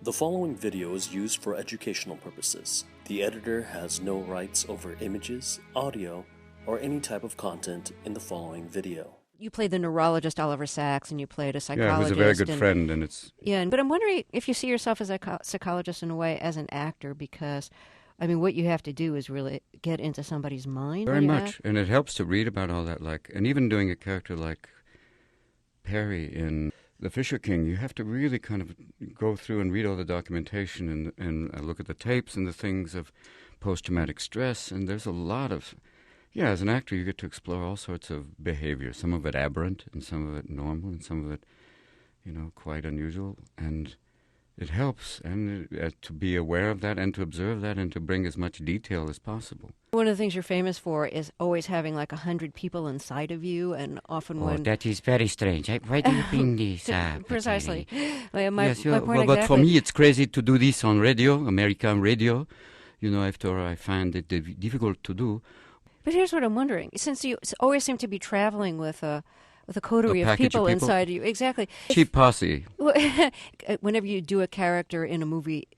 The following video is used for educational purposes. The editor has no rights over images, audio, or any type of content in the following video. You played the neurologist Oliver Sacks, and you played a psychologist. Yeah, he was a very good friend, and it's... Yeah, but I'm wondering if you see yourself as a psychologist in a way as an actor, because, I mean, what you have to do is really get into somebody's mind. Very much, and it helps to read about all that, and even doing a character like Perry in The Fisher King, you have to really kind of go through and read all the documentation and look at the tapes and the things of post-traumatic stress, and there's a lot of... Yeah, as an actor, you get to explore all sorts of behavior, some of it aberrant and some of it normal and some of it, quite unusual. And it helps to be aware of that and to observe that and to bring as much detail as possible. One of the things you're famous for is always having 100 people inside of you, and often when... that is very strange. Why do you bring this up? Precisely. But for me, it's crazy to do this on radio, American radio, after I find it difficult to do. But here's what I'm wondering. Since you always seem to be traveling with a coterie of people inside you. Exactly. Cheap posse. Whenever you do a character in a movie,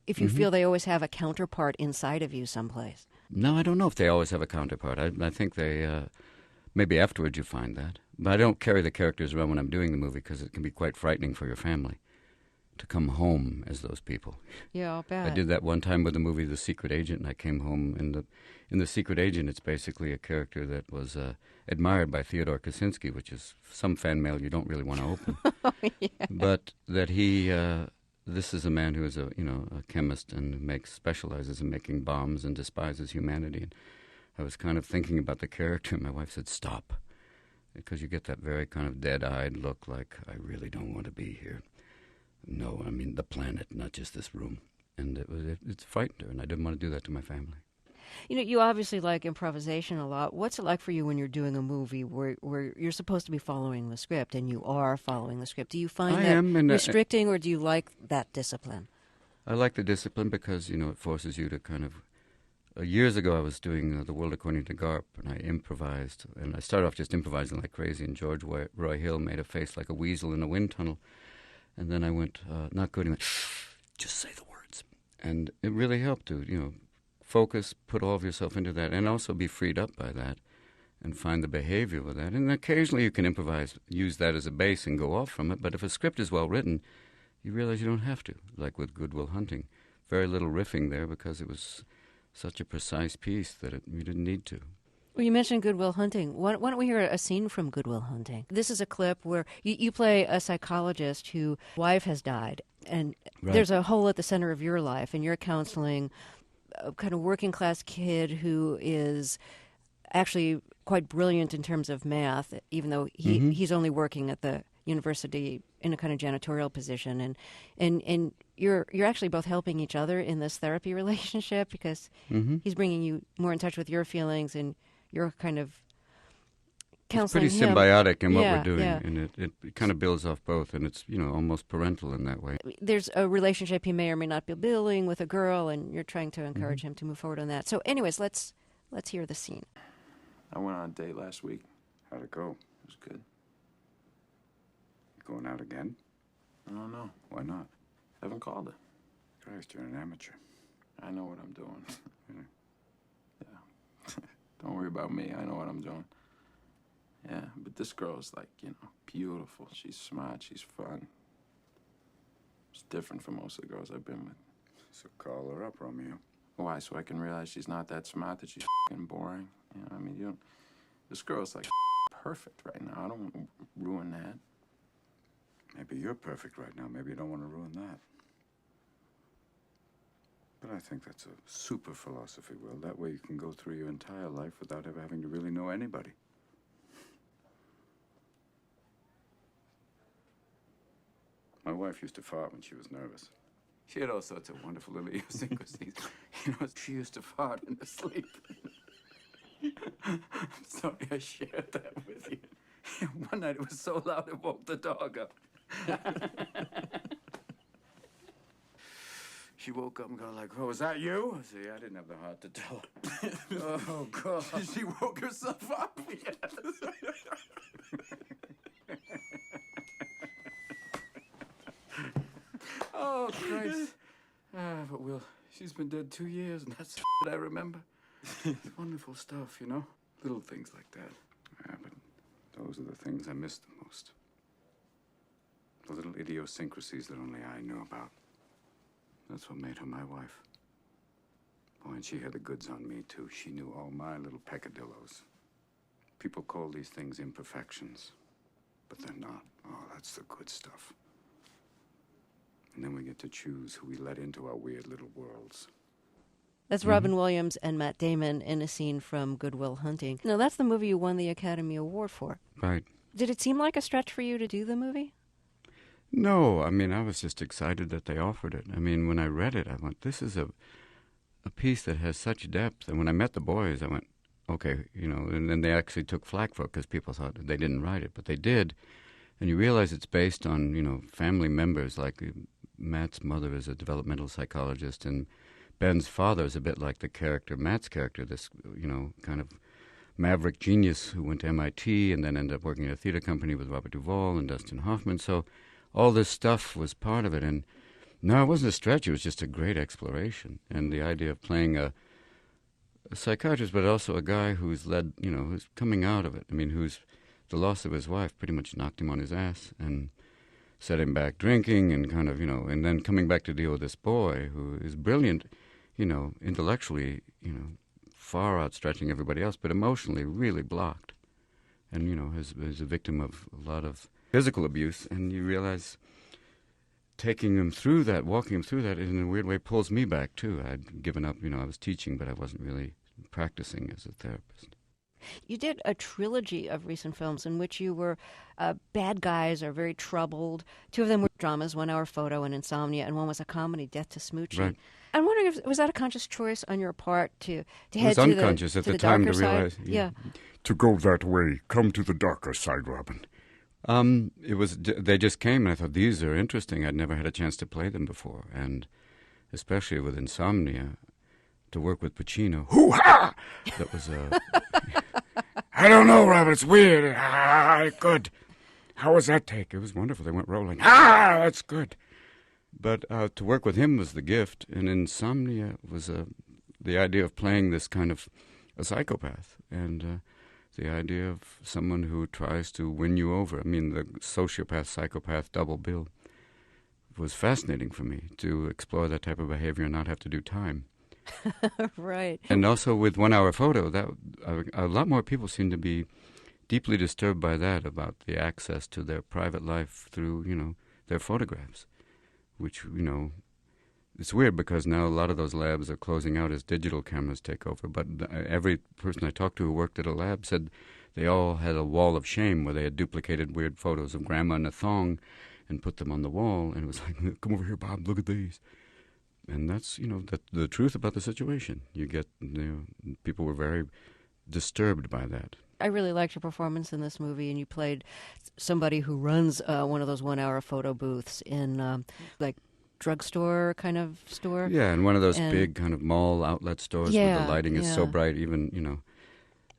if you feel they always have a counterpart inside of you someplace. No, I don't know if they always have a counterpart. I think they... maybe afterwards you find that. But I don't carry the characters around when I'm doing the movie because it can be quite frightening for your family to come home as those people. Yeah, I'll bet. I did that one time with the movie The Secret Agent, and I came home, and in The Secret Agent, it's basically a character that was admired by Theodore Kaczynski, which is some fan mail you don't really want to open. Oh, yeah. But that this is a man who is a chemist and specializes in making bombs and despises humanity. And I was kind of thinking about the character, and my wife said, "Stop," because you get that very kind of dead-eyed look, like, I really don't want to be here. No, I mean the planet, not just this room. And it frightened her, and I didn't want to do that to my family. You obviously like improvisation a lot. What's it like for you when you're doing a movie where you're supposed to be following the script, and you are following the script? Do you find that restricting, or do you like that discipline? I like the discipline because, it forces you to kind of... years ago, I was doing The World According to Garp, and I improvised. And I started off just improvising like crazy, and George Roy Hill made a face like a weasel in a wind tunnel. And then I went, not good, he went, just say the words. And it really helped to, focus, put all of yourself into that, and also be freed up by that and find the behavior with that. And occasionally you can improvise, use that as a base and go off from it. But if a script is well written, you realize you don't have to, like with Good Will Hunting. Very little riffing there because it was such a precise piece that you didn't need to. Well, you mentioned Good Will Hunting. Why don't we hear a scene from Good Will Hunting? This is a clip where you play a psychologist whose wife has died, and there's a hole at the center of your life, and you're counseling a kind of working-class kid who is actually quite brilliant in terms of math, even though he's only working at the university in a kind of janitorial position, and you're actually both helping each other in this therapy relationship because he's bringing you more in touch with your feelings, and you're kind of counseling It's pretty symbiotic in what we're doing, yeah. and it kind of builds off both, and it's, almost parental in that way. There's a relationship he may or may not be building with a girl, and you're trying to encourage him to move forward on that. So anyways, let's hear the scene. I went on a date last week. How'd it go? It was good. Going out again? I don't know. Why not? Haven't called her. Christ, you're an amateur. I know what I'm doing. Yeah. Don't worry about me. I know what I'm doing. Yeah, but this girl's beautiful. She's smart. She's fun. It's different from most of the girls I've been with. So call her up, Romeo. Why? So I can realize she's not that smart, that she's f***ing boring. This girl's perfect right now. I don't want to ruin that. Maybe you're perfect right now. Maybe you don't want to ruin that. But I think that's a super philosophy, Will. That way you can go through your entire life without ever having to really know anybody. My wife used to fart when she was nervous. She had all sorts of wonderful little idiosyncrasies. She used to fart in her sleep. I'm sorry I shared that with you. One night it was so loud it woke the dog up. She woke up and got like, "Oh, was that you?" I said, "Yeah, I didn't have the heart to tell her." Oh, God. She woke herself up. Oh, Oh, Christ. But Will, she's been dead 2 years, and that's I remember. It's wonderful stuff, you know? Little things like that. Yeah, but those are the things I miss the most. The little idiosyncrasies that only I knew about. That's what made her my wife. Boy, and she had the goods on me, too. She knew all my little peccadillos. People call these things imperfections, but they're not. Oh, that's the good stuff. And then we get to choose who we let into our weird little worlds. That's Robin Williams and Matt Damon in a scene from Good Will Hunting. Now, that's the movie you won the Academy Award for. Right. Did it seem like a stretch for you to do the movie? No, I mean, I was just excited that they offered it. I mean, when I read it, I went, this is a piece that has such depth. And when I met the boys, I went, okay, you know, and then they actually took flack for it because people thought that they didn't write it, but they did. And you realize it's based on, you know, family members. Like Matt's mother is a developmental psychologist, and Ben's father is a bit like the character, Matt's character, this, you know, kind of maverick genius who went to MIT and then ended up working at a theater company with Robert Duvall and Dustin Hoffman. So all this stuff was part of it. And no, it wasn't a stretch. It was just a great exploration. And the idea of playing a psychiatrist, but also a guy who's led, you know, who's coming out of it. I mean, who's the loss of his wife pretty much knocked him on his ass and set him back drinking and kind of, you know, and then coming back to deal with this boy who is brilliant, you know, intellectually, you know, far outstretching everybody else, but emotionally really blocked. And, you know, is a victim of a lot of physical abuse. And you realize taking him through that, walking him through that, in a weird way pulls me back, too. I'd given up, you know, I was teaching, but I wasn't really practicing as a therapist. You did a trilogy of recent films in which you were bad guys or very troubled. Two of them were dramas, 1 Hour Photo and Insomnia, and one was a comedy, Death to Smoochie. Right. I'm wondering if was that a conscious choice on your part to head was to unconscious the, at to the the time darker to realize. side? Yeah. To go that way, come to the darker side, Robin. It was, they just came, and I thought, these are interesting. I'd never had a chance to play them before, and especially with Insomnia, to work with Pacino. Hoo-ha! That was I don't know, Robin. It's weird. Good. How was that take? it was wonderful. They went rolling. That's good. But to work with him was the gift, and Insomnia was the idea of playing this kind of a psychopath, and the idea of someone who tries to win you over. I mean, the sociopath-psychopath double bill was fascinating for me to explore that type of behavior and not have to do time. Right. And also with 1 Hour Photo, that a lot more people seem to be deeply disturbed by that, about the access to their private life through, you know, their photographs, which, you know, it's weird because now a lot of those labs are closing out as digital cameras take over. But every person I talked to who worked at a lab said they all had a wall of shame where they had duplicated weird photos of grandma in a thong and put them on the wall. And it was like, come over here, Bob, look at these. And that's, you know, the truth about the situation. You get, you know, people were very disturbed by that. I really liked your performance in this movie, and you played somebody who runs one of those 1 Hour Photo booths in, like, drugstore kind of store. Yeah, and one of those big kind of mall outlet stores where the lighting is so bright, even, you know.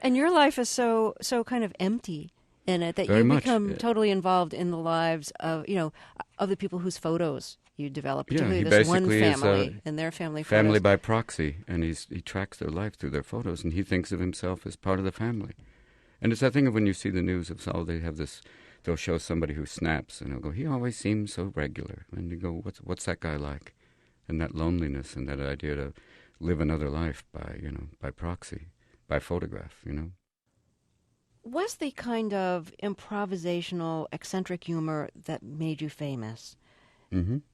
And your life is so kind of empty in it that Very you much, become yeah. totally involved in the lives of, you know, of the people whose photos you develop, Yeah, particularly he this one basically is family and their family photos. Family by proxy, and he tracks their life through their photos, and he thinks of himself as part of the family. And it's that thing of when you see the news of, they have this, they'll show somebody who snaps, and they'll go, he always seems so regular. And you go, what's that guy like? And that loneliness and that idea to live another life by, you know, by proxy, by photograph, you know. Was the kind of improvisational, eccentric humor that made you famous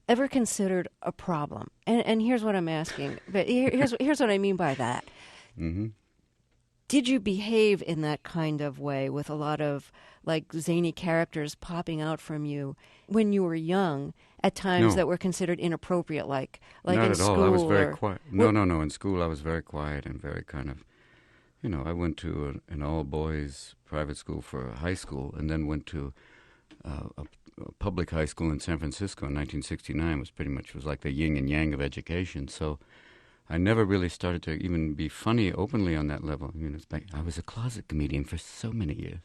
ever considered a problem? And here's what I'm asking, but here's what I mean by that. Mm-hmm. Did you behave in that kind of way with a lot of, like, zany characters popping out from you when you were young at times No. that were considered inappropriate, like Not in at school? all. I was very or, quiet. No. In school, I was very quiet and very kind of, you know, I went to an all-boys private school for high school, and then went to a public high school in San Francisco in 1969. Was like the yin and yang of education. So I never really started to even be funny openly on that level. You know, I was a closet comedian for so many years.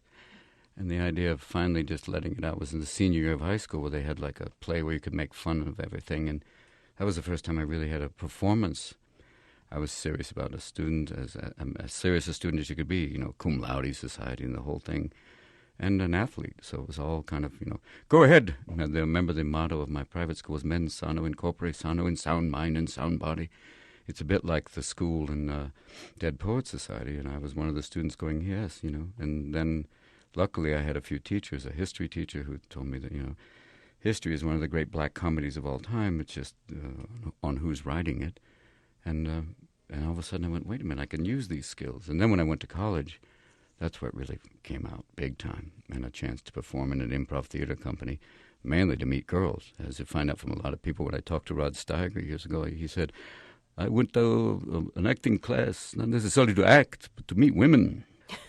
And the idea of finally just letting it out was in the senior year of high school, where they had like a play where you could make fun of everything. And that was the first time I really had a performance. I was serious about a student, as serious a student as you could be, you know, cum laude society and the whole thing, and an athlete. So it was all kind of, you know, go ahead. And I remember the motto of my private school was mens sano in corpore sano, in sound mind and sound body. It's a bit like the school in Dead Poets Society, and I was one of the students going, yes, you know. And then luckily I had a few teachers, a history teacher who told me that, you know, history is one of the great black comedies of all time. It's just on who's writing it. And all of a sudden I went, wait a minute, I can use these skills. And then when I went to college, that's where it really came out big time, and a chance to perform in an improv theater company, mainly to meet girls. As you find out from a lot of people, when I talked to Rod Steiger years ago, he said, I went to an acting class, not necessarily to act, but to meet women.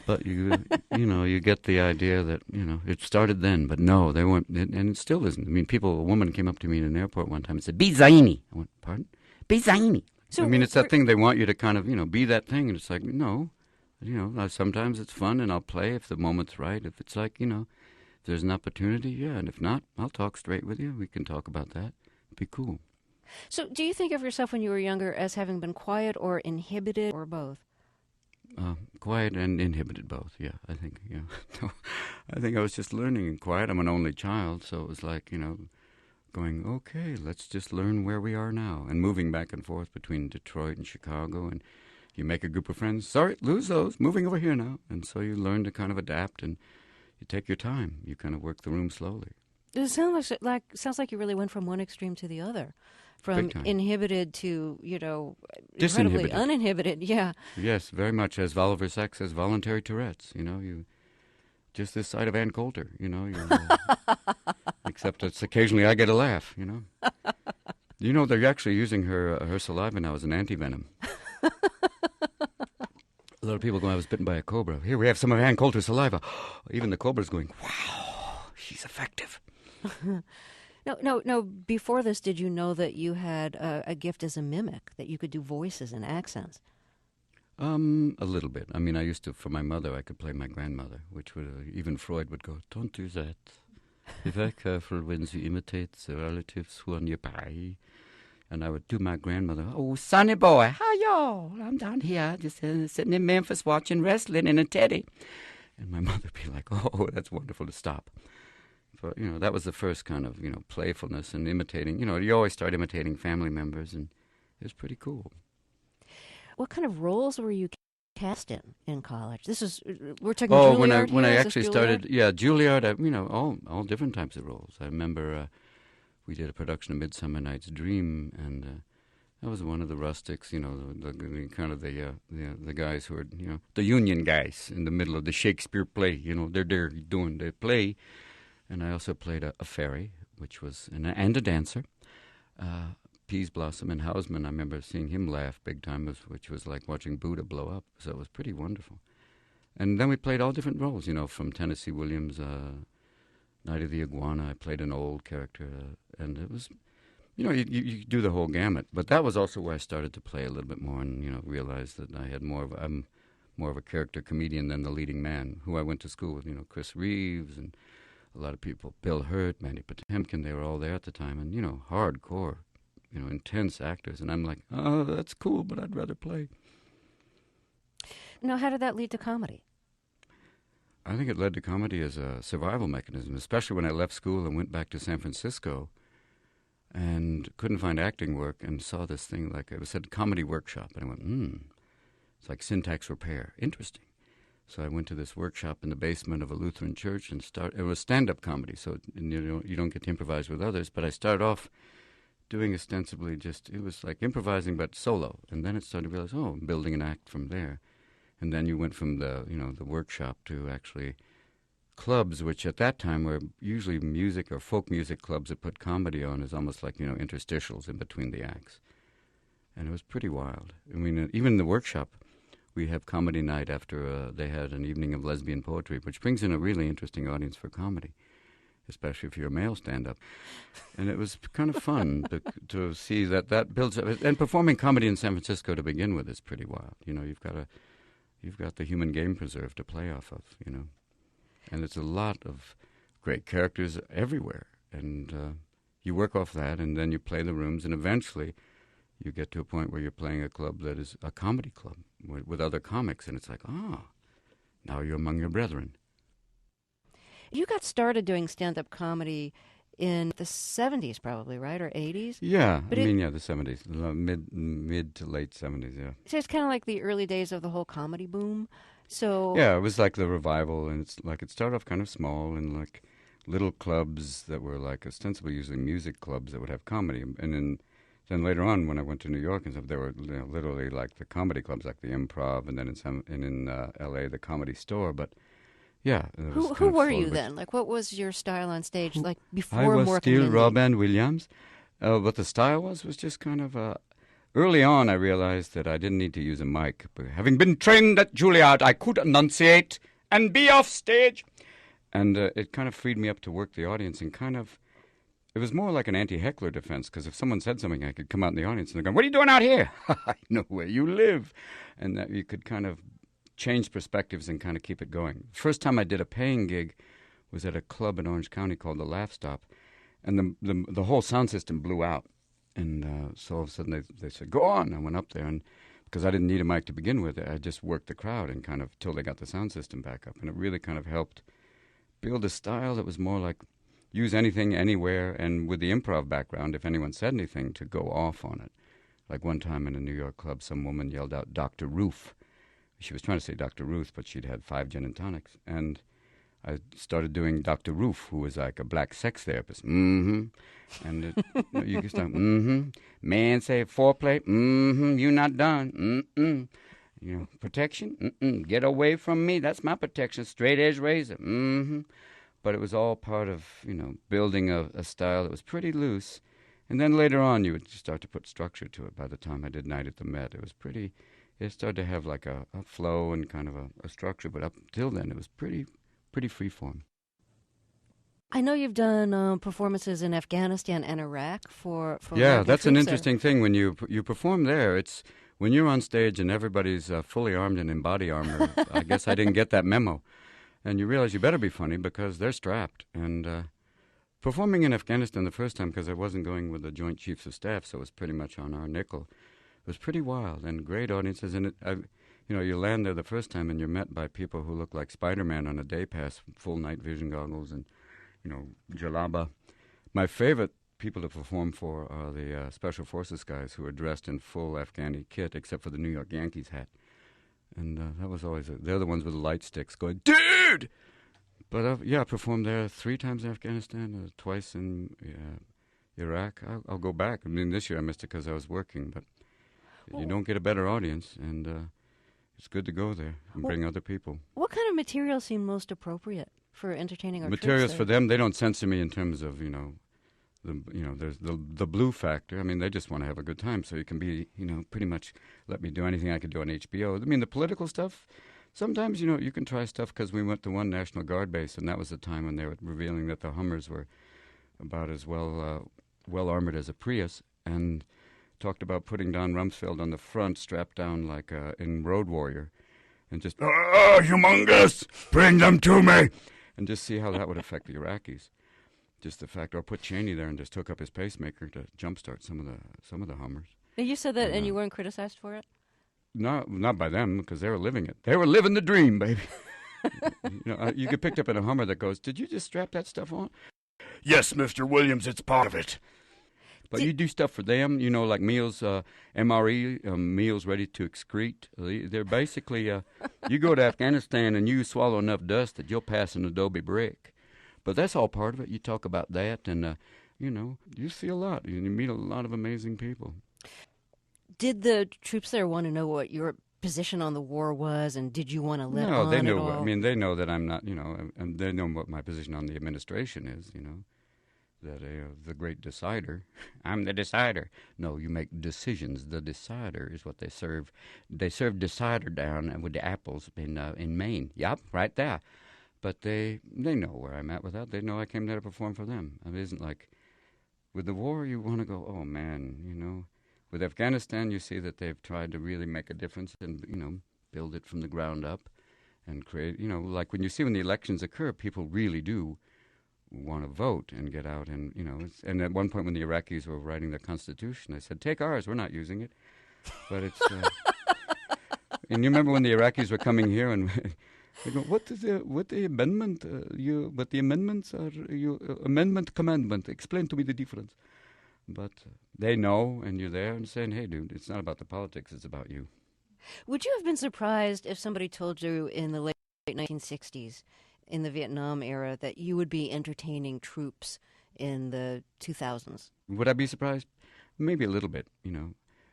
But you know, you get the idea that, you know, it started then, but no, they weren't, and it still isn't. I mean, a woman came up to me in an airport one time and said, "Be zany." I went, pardon? "Be zany." So, I mean, it's that thing they want you to kind of, you know, be that thing, and it's like, no, you know, sometimes it's fun, and I'll play if the moment's right. If it's like, you know, if there's an opportunity, yeah, and if not, I'll talk straight with you. We can talk about that. It'd be cool. So do you think of yourself when you were younger as having been quiet or inhibited or both? Quiet and inhibited both, yeah, I think, yeah. No, I think I was just learning and quiet. I'm an only child, so it was like, you know, going, okay, let's just learn where we are now, and moving back and forth between Detroit and Chicago, and you make a group of friends, sorry, lose those, moving over here now, and so you learn to kind of adapt, and you take your time. You kind of work the room slowly. It sounds like you really went from one extreme to the other. From inhibited to, you know, incredibly uninhibited, yeah. Yes, very much. As Oliver Sacks says, voluntary Tourette's. You know, you just this side of Ann Coulter. You know, except it's occasionally I get a laugh. You know, you know they're actually using her saliva now as an anti-venom. A lot of people go, I was bitten by a cobra. Here we have some of Ann Coulter's saliva. Even the cobra's going, wow, she's effective. No. Before this, did you know that you had a gift as a mimic, that you could do voices and accents? A little bit. I mean, I used to, for my mother, I could play my grandmother, which would, even Freud would go, don't do that. Be very careful when you imitate the relatives who are nearby. And I would do my grandmother, oh, sonny boy, how y'all? I'm down here just sitting in Memphis watching wrestling in a teddy. And my mother would be like, oh, that's wonderful to stop. But, you know, that was the first kind of, you know, playfulness and imitating. You know, you always start imitating family members, and it was pretty cool. What kind of roles were you cast in college? We're talking Juilliard when I here? actually started, Juilliard, you know, all different types of roles. I remember we did a production of Midsummer Night's Dream, and I was one of the rustics, you know, the guys who are, you know, the union guys in the middle of the Shakespeare play. You know, they're there doing their play. And I also played a fairy, which was, and a dancer. Peas Blossom and Hausman, I remember seeing him laugh big time, which was like watching Buddha blow up. So it was pretty wonderful. And then we played all different roles, you know, from Tennessee Williams, Night of the Iguana. I played an old character, and it was, you know, you do the whole gamut. But that was also where I started to play a little bit more, and, you know, realized that I had I'm more of a character comedian than the leading man, who I went to school with, you know, Chris Reeves and a lot of people, Bill Hurt, Mandy Patinkin, they were all there at the time, and, you know, hardcore, you know, intense actors. And I'm like, oh, that's cool, but I'd rather play. Now, how did that lead to comedy? I think it led to comedy as a survival mechanism, especially when I left school and went back to San Francisco and couldn't find acting work and saw this thing, like it said comedy workshop. And I went, it's like syntax repair. Interesting. So I went to this workshop in the basement of a Lutheran church and it was stand-up comedy, so you don't get to improvise with others. But I started off doing ostensibly it was like improvising but solo. And then it started to realize, I'm building an act from there. And then you went from the workshop to actually clubs, which at that time were usually music or folk music clubs that put comedy on as almost like, you know, interstitials in between the acts. And it was pretty wild. I mean, even the workshop, we have comedy night after they had an evening of lesbian poetry, which brings in a really interesting audience for comedy, especially if you're a male stand-up. And it was kind of fun to see that builds up. And performing comedy in San Francisco to begin with is pretty wild. You know, you've got the human game preserve to play off of, you know. And it's a lot of great characters everywhere. And you work off that, and then you play the rooms, and eventually you get to a point where you're playing a club that is a comedy club with other comics, and it's like, now you're among your brethren. You got started doing stand-up comedy in the 70s probably, right? Or 80s? Yeah, But the 70s, mid to late 70s, yeah. So it's kind of like the early days of the whole comedy boom. So Yeah, it was like the revival, and it's like it started off kind of small in like little clubs that were like ostensibly usually music clubs that would have comedy, and then later on when I went to New York and stuff, there were literally like the comedy clubs, like the Improv, and then in L.A. the Comedy Store. But yeah, who were you then? Like, what was your style on stage? Like before I was Mork still and Mindy? Robin Williams. What the style was just kind of. Early on, I realized that I didn't need to use a mic. But having been trained at Juilliard, I could enunciate and be off stage. And it kind of freed me up to work the audience and kind of, it was more like an anti-heckler defense, because if someone said something, I could come out in the audience and they're going, "What are you doing out here?" "I know where you live." And that you could kind of change perspectives and kind of keep it going. First time I did a paying gig was at a club in Orange County called the Laugh Stop. And the whole sound system blew out. And so all of a sudden they said, "Go on." I went up there, and because I didn't need a mic to begin with, I just worked the crowd and kind of till they got the sound system back up. And it really kind of helped build a style that was more like use anything, anywhere, and with the improv background, if anyone said anything, to go off on it. Like one time in a New York club, some woman yelled out, "Dr. Roof." She was trying to say Dr. Ruth, but she'd had 5 gin and tonics. And I started doing Dr. Roof, who was like a black sex therapist. And you can start, man say foreplay, you not done, protection, get away from me, that's my protection, straight edge razor, But it was all part of, building a style that was pretty loose. And then later on, you would start to put structure to it. By the time I did Night at the Met, it started to have like a flow and kind of a structure. But up till then, it was pretty free form. I know you've done performances in Afghanistan and Iraq for Yeah, American that's an troops interesting thing. When you perform there, it's when you're on stage and everybody's fully armed and in body armor. I guess I didn't get that memo. And you realize you better be funny because they're strapped. And performing in Afghanistan the first time, because I wasn't going with the Joint Chiefs of Staff, so it was pretty much on our nickel, it was pretty wild and great audiences. And you land there the first time and you're met by people who look like Spider-Man on a day pass, full night vision goggles and, jalaba. My favorite people to perform for are the Special Forces guys who are dressed in full Afghani kit, except for the New York Yankees hat. And that was always, they're the ones with the light sticks going, "Dude!" But I performed there 3 times in Afghanistan, twice in Iraq. I'll go back. I mean, this year I missed it because I was working, but you don't get a better audience, and it's good to go there and bring other people. What kind of material seemed most appropriate for entertaining our Materials troops for them, they don't censor me in terms of, there's the blue factor. I mean, they just want to have a good time, so you can be, pretty much let me do anything I could do on HBO. I mean, the political stuff, sometimes, you can try stuff, because we went to one National Guard base, and that was the time when they were revealing that the Hummers were about as well armored as a Prius, and talked about putting Don Rumsfeld on the front, strapped down like in Road Warrior, and just, humongous! Bring them to me! And just see how that would affect the Iraqis. Just the fact, or put Cheney there and just took up his pacemaker to jumpstart some of the Hummers. Now, you said that, and you weren't criticized for it? No, not by them, because they were living it. They were living the dream, baby. You get picked up in a Hummer that goes, "Did you just strap that stuff on?" Yes, Mr. Williams, it's part of it. But you do stuff for them, like meals, MRE, meals ready to excrete. They're basically, you go to Afghanistan and you swallow enough dust that you'll pass an adobe brick. But that's all part of it. You talk about that, and, you see a lot. You meet a lot of amazing people. Did the troops there want to know what your position on the war was, and did you want to let on No, they at know. all? I mean, they know that I'm not, and they know what my position on the administration is, that the great decider. I'm the decider. No, you make decisions. The decider is what they serve. They serve decider down with the apples in Maine. Yep, right there. But they know where I'm at with that. They know I came there to perform for them. I mean, it isn't like with the war you want to go, oh man, With Afghanistan, you see that they've tried to really make a difference and, build it from the ground up. and create, like when the elections occur, people really do want to vote and get out. And, and at one point when the Iraqis were writing their constitution, I said, take ours, we're not using it. But it's, and you remember when the Iraqis were coming here and they go, what the amendment, what the amendments are, amendment, commandment, explain to me the difference. But they know, and you're there and saying, hey, dude, it's not about the politics, it's about you. Would you have been surprised if somebody told you in the late 1960s, in the Vietnam era, that you would be entertaining troops in the 2000s? Would I be surprised? Maybe a little bit,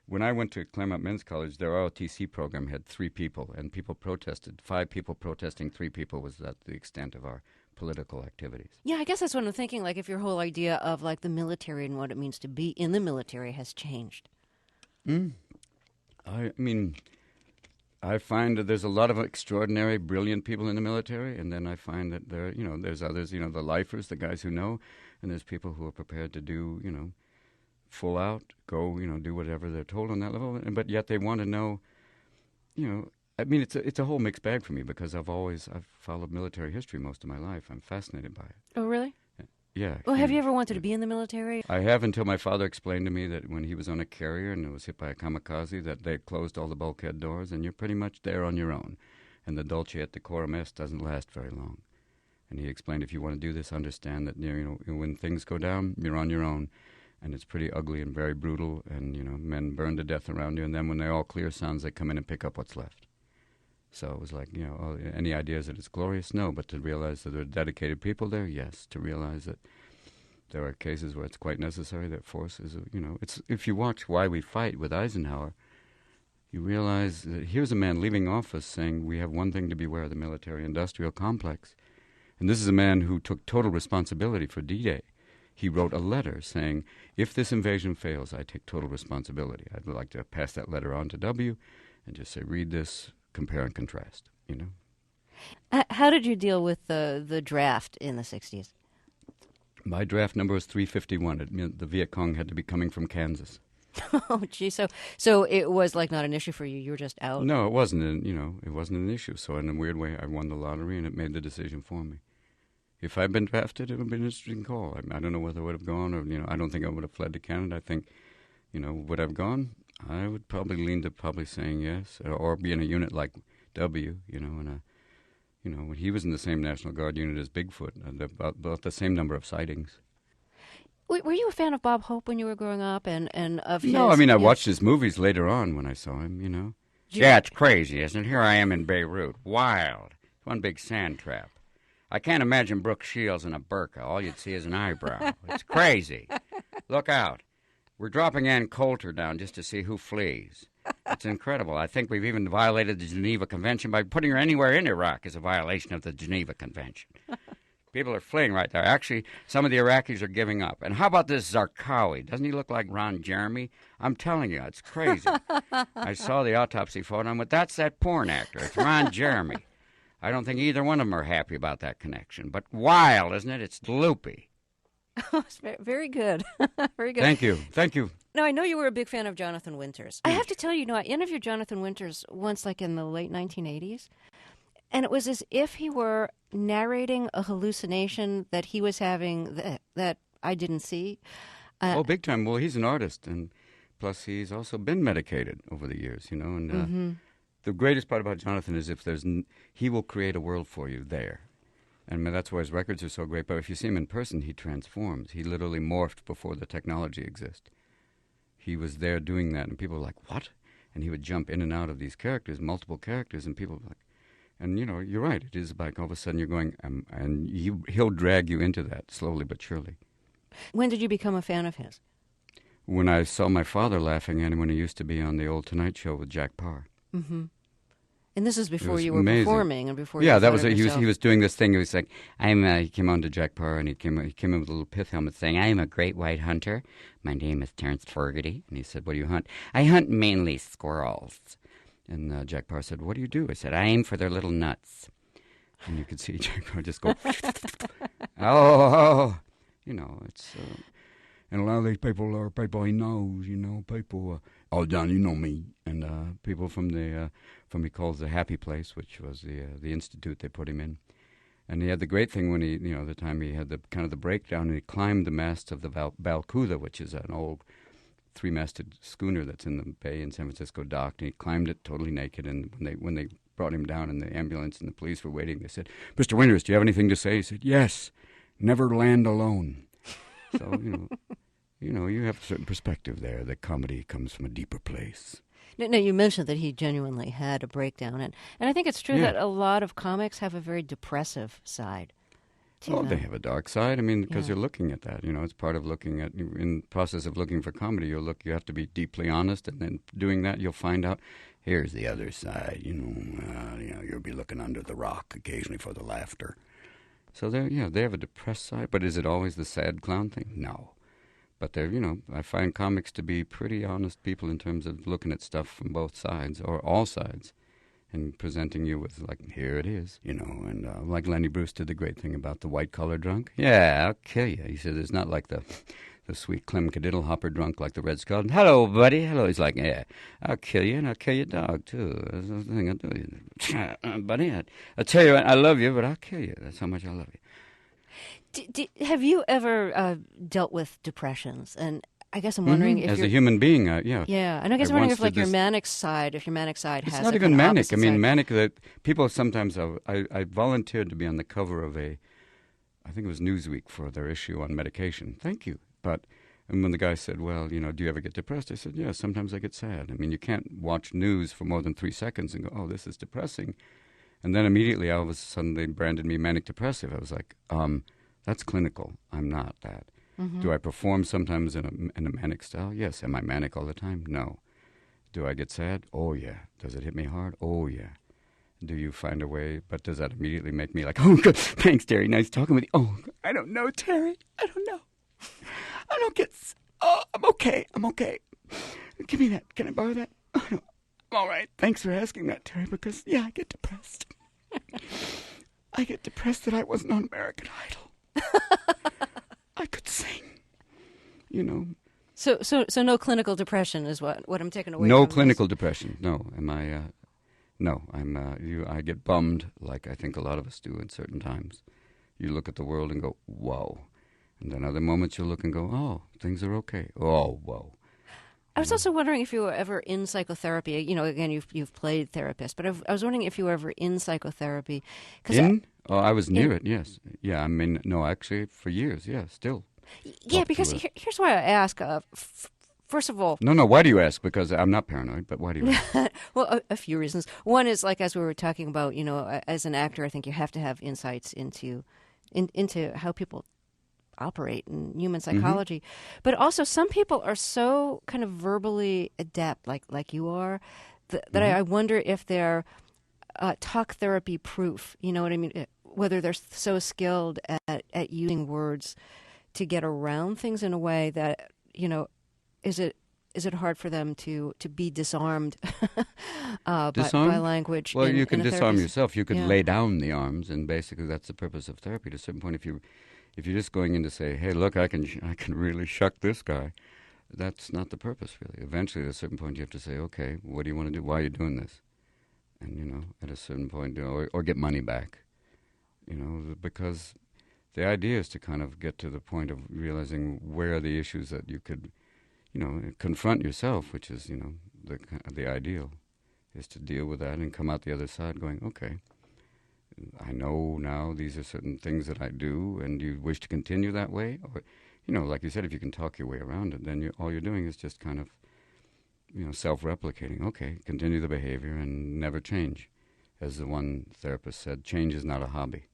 When I went to Claremont Men's College, their ROTC program had 3 people, and people protested. 5 people protesting, 3 people was at the extent of our political activities. Yeah, I guess that's what I'm thinking, like if your whole idea of like the military and what it means to be in the military has changed. I mean, I find that there's a lot of extraordinary, brilliant people in the military, and then I find that there's others, the lifers, the guys who know, and there's people who are prepared to do, full out, go, do whatever they're told on that level, but yet they want to know, I mean, it's a whole mixed bag for me because I've followed military history most of my life. I'm fascinated by it. Oh, really? Yeah. Well, have you ever wanted to be in the military? I have, until my father explained to me that when he was on a carrier and it was hit by a kamikaze, that they closed all the bulkhead doors and you're pretty much there on your own. And the dulce et decorum est doesn't last very long. And he explained, if you want to do this, understand that when things go down, you're on your own. And it's pretty ugly and very brutal, and, men burn to death around you, and then when they all clear sounds, they come in and pick up what's left. So it was like, any ideas that it's glorious? No, but to realize that there are dedicated people there, yes. To realize that there are cases where it's quite necessary, that force is, it's, if you watch Why We Fight with Eisenhower, you realize that here's a man leaving office saying we have one thing to beware of, the military-industrial complex. And this is a man who took total responsibility for D-Day. He wrote a letter saying, if this invasion fails, I take total responsibility. I'd like to pass that letter on to W and just say, read this, compare and contrast, How did you deal with the draft in the 60s? My draft number was 351. It meant the Viet Cong had to be coming from Kansas. Oh, gee. So it was like not an issue for you. You were just out. No, it wasn't. It wasn't an issue. So in a weird way, I won the lottery and it made the decision for me. If I'd been drafted, it would have been an interesting call. I don't know whether I would have gone or, I don't think I would have fled to Canada. I think, would I have gone? I would probably lean to saying yes, or be in a unit like W, when he was in the same National Guard unit as Bigfoot, about the same number of sightings. Were you a fan of Bob Hope when you were growing up and of his... No, I mean, I watched his movies later on when I saw him, Yeah, it's crazy, isn't it? Here I am in Beirut. Wild. One big sand trap. I can't imagine Brooke Shields in a burqa. All you'd see is an eyebrow. It's crazy. Look out. We're dropping Ann Coulter down just to see who flees. It's incredible. I think we've even violated the Geneva Convention by putting her anywhere in Iraq is a violation of the Geneva Convention. People are fleeing right there. Actually, some of the Iraqis are giving up. And how about this Zarqawi? Doesn't he look like Ron Jeremy? I'm telling you, it's crazy. I saw the autopsy photo and I went, that's that porn actor. It's Ron Jeremy. I don't think either one of them are happy about that connection. But wild, isn't it? It's loopy. Oh, it's very good. Very good. Thank you. Now, I know you were a big fan of Jonathan Winters. I have to tell you, I interviewed Jonathan Winters once, like in the late 1980s, and it was as if he were narrating a hallucination that he was having that I didn't see. Big time. Well, he's an artist, and plus he's also been medicated over the years, and... The greatest part about Jonathan is he will create a world for you there. And that's why his records are so great. But if you see him in person, he transforms. He literally morphed before the technology existed. He was there doing that, and people were like, what? And he would jump in and out of these characters, multiple characters, and people were like... And, you're right. It is like all of a sudden you're going... and he'll drag you into that, slowly but surely. When did you become a fan of his? When I saw my father laughing at him when he used to be on the old Tonight Show with Jack Parr. Mm-hmm. And this is before you were amazing. Performing and before you that was it. He was doing this thing. He was like, he came on to Jack Parr and he came in with a little pith helmet saying, I am a great white hunter. My name is Terrence Fogarty. And he said, what do you hunt? I hunt mainly squirrels. And Jack Parr said, what do you do? I said, I aim for their little nuts. And you could see Jack Parr just go, oh. It's... And a lot of these people are people he knows, people, John, you know me. And people from he calls the Happy Place, which was the institute they put him in. And he had the great thing when the time he had the kind of the breakdown, and he climbed the mast of the Balcuda, which is an old 3-masted schooner that's in the bay in San Francisco docked, and he climbed it totally naked. And when they brought him down in the ambulance and the police were waiting, they said, "Mr. Winters, do you have anything to say?" He said, "Yes, never land alone." So, you have a certain perspective there that comedy comes from a deeper place. No, you mentioned that he genuinely had a breakdown, and I think it's true that a lot of comics have a very depressive side to them. They have a dark side. I mean, because you're looking at that. It's part of looking at, in the process of looking for comedy, you have to be deeply honest, and then doing that, you'll find out, here's the other side, you'll be looking under the rock occasionally for the laughter. So they have a depressed side, but is it always the sad clown thing? No. But I find comics to be pretty honest people in terms of looking at stuff from both sides, or all sides, and presenting you with, like, here it is, and like Lenny Bruce did the great thing about the white-collar drunk. Yeah, I'll kill you. He said it's not like the sweet Clem Cadiddle hopper drunk like the Red Skull. Hello, buddy. Hello. He's like, yeah, I'll kill you, and I'll kill your dog, too. That's the thing I'll do. Buddy, I'll tell you what, I love you, but I'll kill you. That's how much I love you. Have you ever dealt with depressions? And I guess I'm wondering if as a human being, yeah. Yeah, and I guess I'm wondering if your manic side has it's not even manic. I mean, manic, that people sometimes, I volunteered to be on the cover of I think it was Newsweek for their issue on medication. Thank you. And when the guy said, well, do you ever get depressed? I said, yeah, sometimes I get sad. I mean, you can't watch news for more than 3 seconds and go, oh, this is depressing. And then immediately, all of a sudden, they branded me manic depressive. I was like, that's clinical. I'm not that. Mm-hmm. Do I perform sometimes in a manic style? Yes. Am I manic all the time? No. Do I get sad? Oh, yeah. Does it hit me hard? Oh, yeah. Do you find a way? But does that immediately make me like, oh, good. Thanks, Terry. Nice talking with you. Oh, I don't know, Terry. I don't know. I don't get... Oh, I'm okay. Give me that. Can I borrow that? I'm all right. Thanks for asking that, Terry, because, yeah, I get depressed. I get depressed that I wasn't on American Idol. I could sing, So no clinical depression is what I'm taking away. No from clinical this. depression. No. Am I? No. I get bummed, like I think a lot of us do at certain times. You look at the world and go, whoa, and then other moments you look and go, oh, things are okay. Oh, whoa. I was also wondering if you were ever in psychotherapy. Again, you've played therapist, but I was wondering if you were ever in psychotherapy. I was near it, yes. Yeah, I mean, no, actually, for years, yeah, still. Yeah, because here's why I ask. First of all... No, why do you ask? Because I'm not paranoid, but why do you ask? Well, a few reasons. One is, like, as we were talking about, as an actor, I think you have to have insights into how people operate in human psychology. Mm-hmm. But also, some people are so kind of verbally adept, like you are, that I wonder if they're talk therapy proof. You know what I mean? Whether they're so skilled at using words to get around things in a way that, is it hard for them to be disarmed, by language? Well, you can disarm yourself. You could lay down the arms, and basically that's the purpose of therapy. To a certain point, if you're just going in to say, hey, look, I can really shuck this guy, that's not the purpose, really. Eventually, at a certain point, you have to say, okay, what do you want to do? Why are you doing this? And, at a certain point, or get money back, because the idea is to kind of get to the point of realizing where are the issues that you could, confront yourself, which is, the ideal, is to deal with that and come out the other side going, okay, I know now these are certain things that I do, and you wish to continue that way? Or, like you said, if you can talk your way around it, then all you're doing is just kind of, self-replicating. Okay, continue the behavior and never change. As the one therapist said, change is not a hobby,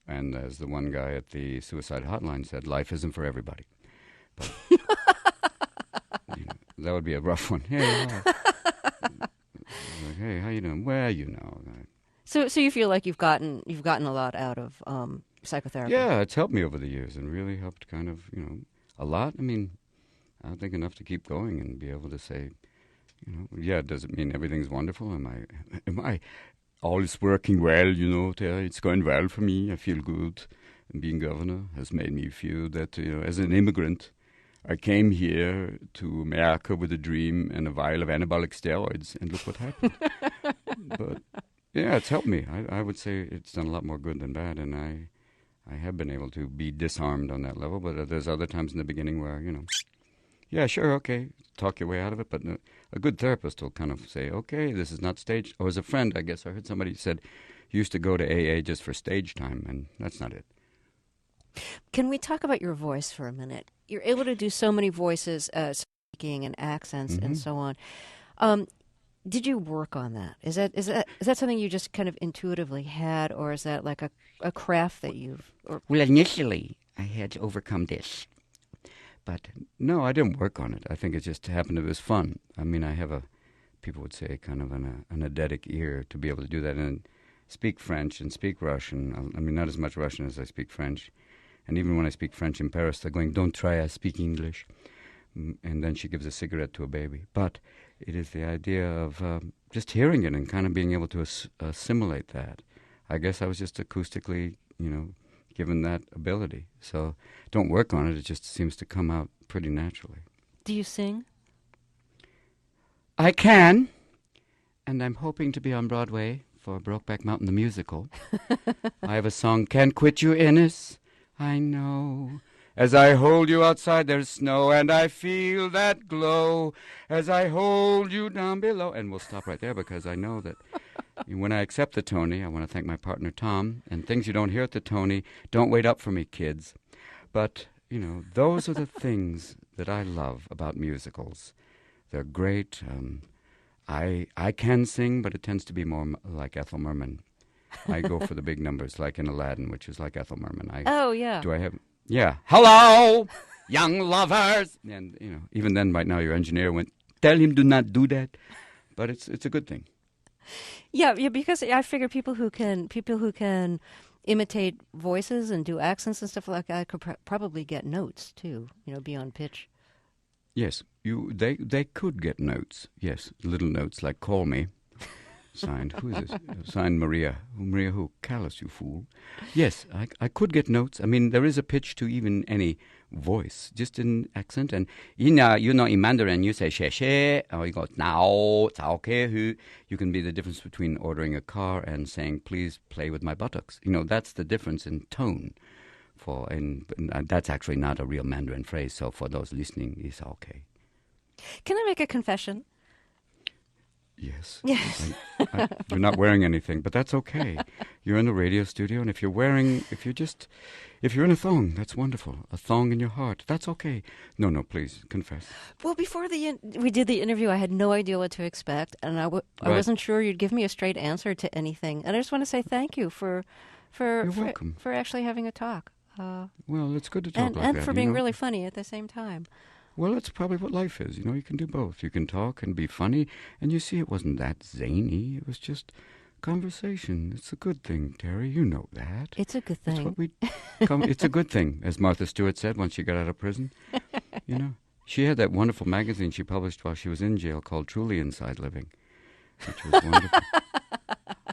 And as the one guy at the suicide hotline said, life isn't for everybody. But, that would be a rough one. Hey, hey, how you doing? Well, So you feel like you've gotten a lot out of psychotherapy? Yeah, it's helped me over the years and really helped kind of, a lot. I mean, I think enough to keep going and be able to say, does it mean everything's wonderful? Am I all is working well, Terry? It's going well for me. I feel good. and being governor has made me feel that, as an immigrant, I came here to America with a dream and a vial of anabolic steroids, and look what happened. But, yeah, it's helped me. I would say it's done a lot more good than bad, and I have been able to be disarmed on that level, but there's other times in the beginning where, yeah, sure, okay, talk your way out of it, but a good therapist will kind of say, okay, this is not staged. Or as a friend, I guess I heard somebody said, you used to go to AA just for stage time, and that's not it. Can we talk about your voice for a minute? You're able to do so many voices, speaking and accents and so on. Did you work on that? Is that something you just kind of intuitively had, or is that like a craft that you've... Well, initially, I had to overcome this. But no, I didn't work on it. I think it just happened. It was fun. I mean, I have people would say, kind of an eidetic ear to be able to do that and speak French and speak Russian. I mean, not as much Russian as I speak French. And even when I speak French in Paris, they're going, don't try, I speak English. And then she gives a cigarette to a baby. But it is the idea of just hearing it and kind of being able to assimilate that. I guess I was just acoustically, given that ability. So don't work on it. It just seems to come out pretty naturally. Do you sing? I can. And I'm hoping to be on Broadway for Brokeback Mountain the musical. I have a song, Can't Quit You, Innes. I know. As I hold you outside, there's snow, and I feel that glow as I hold you down below. And we'll stop right there because I know that when I accept the Tony, I want to thank my partner, Tom, and things you don't hear at the Tony, don't wait up for me, kids. But, those are the things that I love about musicals. They're great. I can sing, but it tends to be more like Ethel Merman. I go for the big numbers, like in Aladdin, which is like Ethel Merman. Oh, yeah. Do I have... Yeah. Hello, young lovers. And, even then, right now, your engineer went, tell him do not do that. But it's a good thing. Yeah, because I figure people who can imitate voices and do accents and stuff like that could probably get notes, too, be on pitch. Yes, they could get notes. Yes, little notes like call me. Signed, who is this? Signed Maria. Maria who? Callous, you fool. Yes, I could get notes. I mean, there is a pitch to even any voice, just in accent. And in Mandarin, you say she she, or you go now, okay, who. You can be the difference between ordering a car and saying, please play with my buttocks. That's the difference in tone. And that's actually not a real Mandarin phrase, so for those listening, it's okay. Can I make a confession? Yes. You're not wearing anything, but that's okay. You're in the radio studio, and if you're in a thong, that's wonderful. A thong in your heart, that's okay. No, please, confess. Well, before we did the interview, I had no idea what to expect, and I wasn't sure you'd give me a straight answer to anything. And I just want to say thank you for actually having a talk. Well, it's good to talk like that. And for being really funny at the same time. Well, that's probably what life is. You can do both. You can talk and be funny, and you see it wasn't that zany. It was just conversation. It's a good thing, Terry. You know that. It's a good thing. It's a good thing, as Martha Stewart said once she got out of prison. She had that wonderful magazine she published while she was in jail called Truly Inside Living, which was wonderful.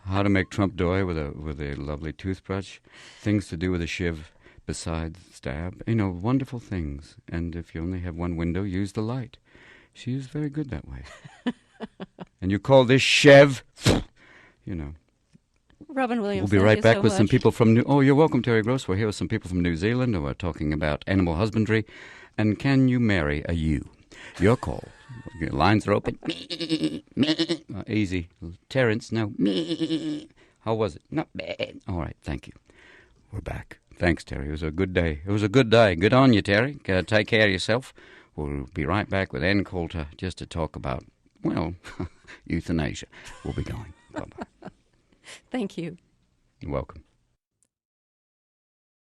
How to make Trump doy with a lovely toothbrush, things to do with a shiv. Besides stab, wonderful things. And if you only have one window, use the light. She is very good that way. And you call this Chev, Robin Williams, we'll be right back so with much. some people from Oh, you're welcome, Terry Gross. We're here with some people from New Zealand who are talking about animal husbandry. And can you marry a ewe? Your call. Your lines are open. Easy. Terrence, no. How was it? Not bad. All right, thank you. We're back. Thanks, Terry. It was a good day. Good on you, Terry. Take care of yourself. We'll be right back with Ann Coulter just to talk about, euthanasia. We'll be going. Bye-bye. Thank you. You're welcome.